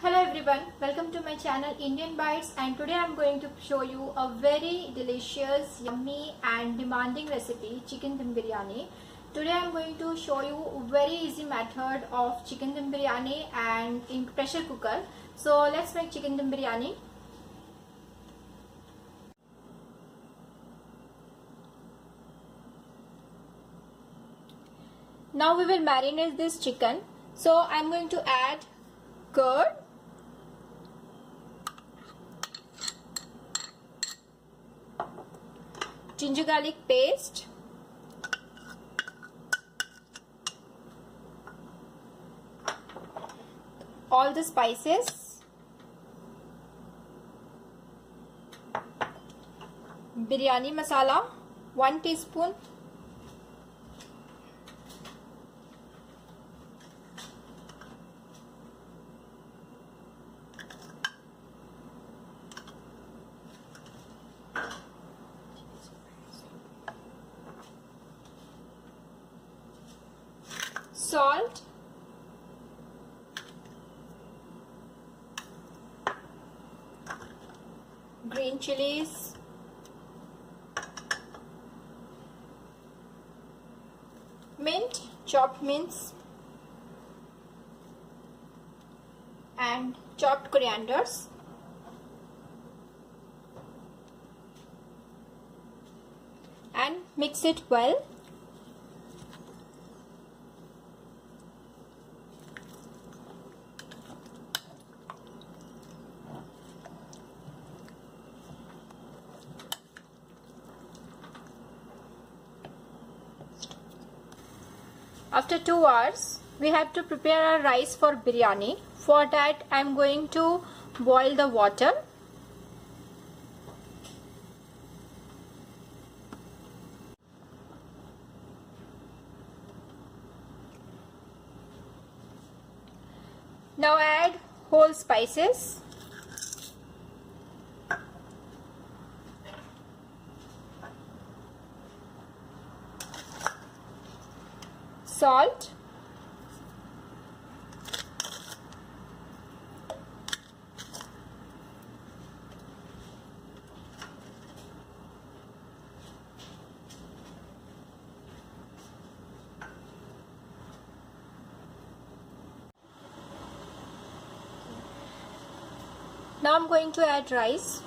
Hello everyone, welcome to my channel Indian Bites, and today I am going to show you a very delicious, yummy and demanding recipe, chicken dum biryani. Today I am going to show you a very easy method of chicken dum biryani and in pressure cooker. So let's make chicken dum biryani. Now we will marinate this chicken. So I am going to add curd, ginger garlic paste, all the spices, biryani masala 1 teaspoon, salt, green chillies, mint, chopped mints, and chopped corianders, and mix it well. After 2 hours, we have to prepare our rice for biryani. For that, I am going to boil the water. Now add whole spices, salt, now I'm going to add rice.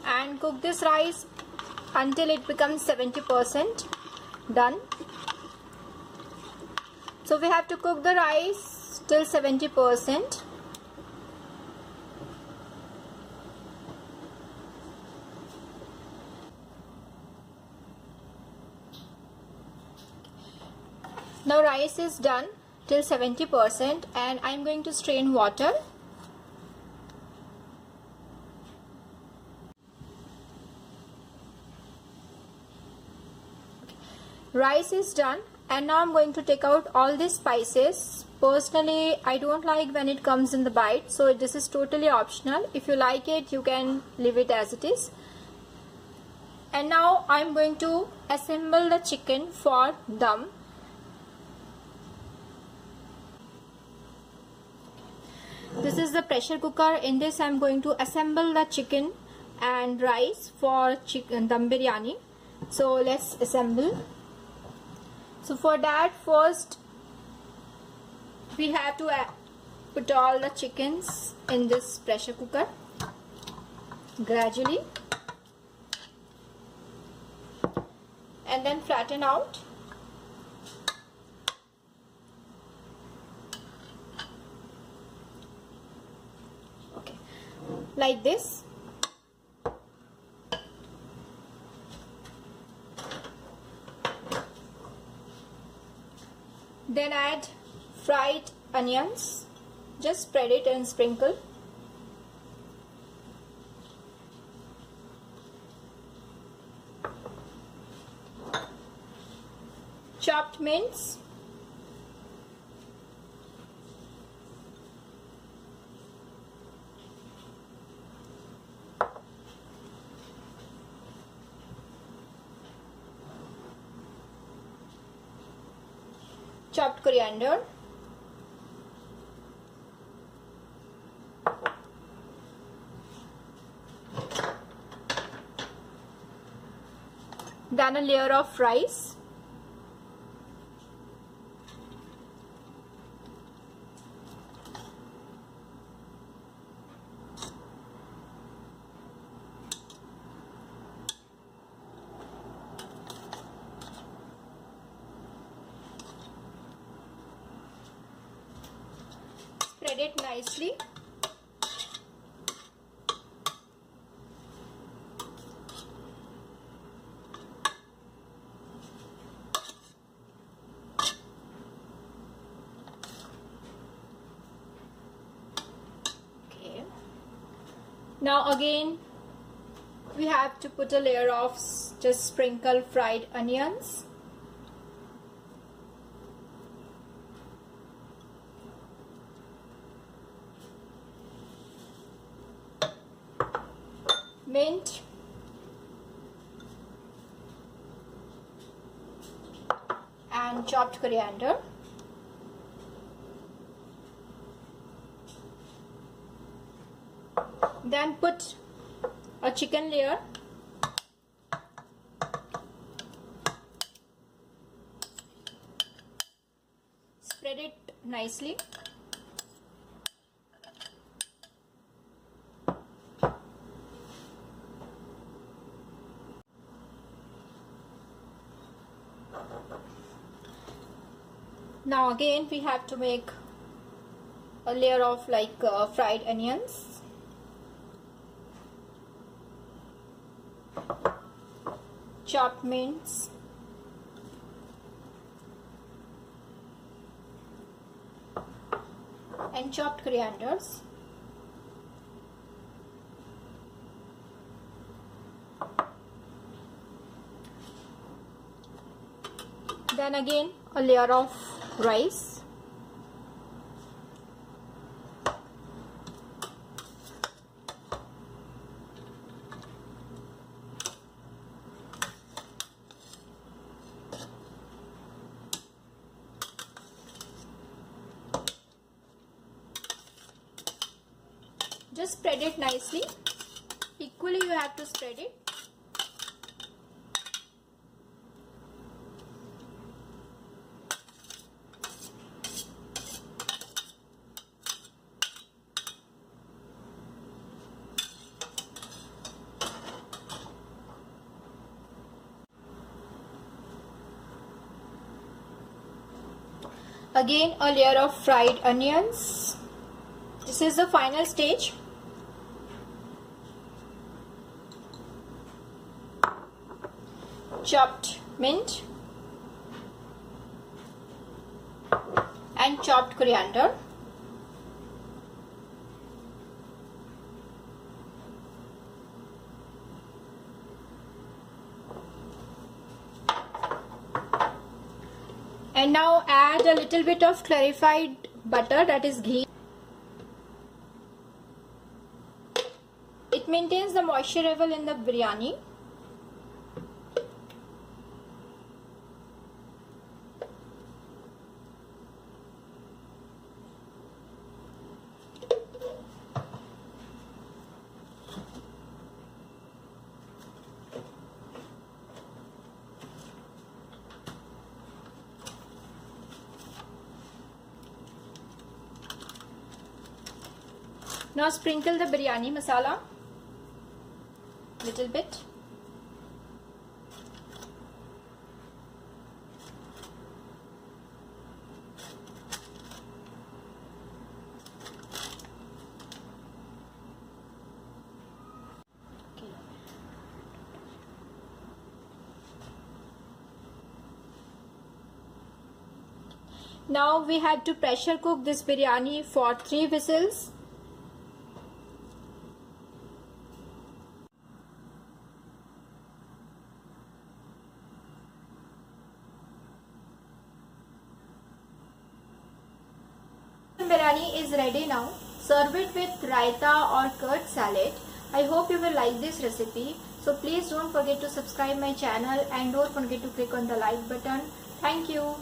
And cook this rice until it becomes 70% done. So we have to cook the rice till 70%. Now rice is done till 70% and I am going to strain water. Rice is done and now I'm going to take out all these spices. Personally, I don't like when it comes in the bite, so this is totally optional. If you like it, you can leave it as it is. And now I'm going to assemble the chicken for dum. This is the pressure cooker. In this I'm going to assemble the chicken and rice for chicken dum biryani. So let's assemble. So for that, first we have to put all the chickens in this pressure cooker gradually and then flatten out. Okay, like this. Then add fried onions, just spread it and sprinkle. chopped mints, chopped coriander, then a layer of rice, spread it nicely. Okay. Now again we have to put a layer of just sprinkle fried onions. Mint, and chopped coriander. Then put a chicken layer, spread it nicely. Now again we have to make a layer of fried onions, chopped mints, and chopped corianders. Then again a layer of rice, just spread it nicely. Equally you have to spread it. Again a layer of fried onions. This is the final stage. Chopped mint and chopped coriander. And now add a little bit of clarified butter, that is ghee. It maintains the moisture level in the biryani. Now sprinkle the biryani masala little bit. Okay. Now we have to pressure cook this biryani for 3 whistles. Biryani is ready now. Serve it with raita or curd salad. I hope you will like this recipe. So please don't forget to subscribe my channel and don't forget to click on the like button. Thank you.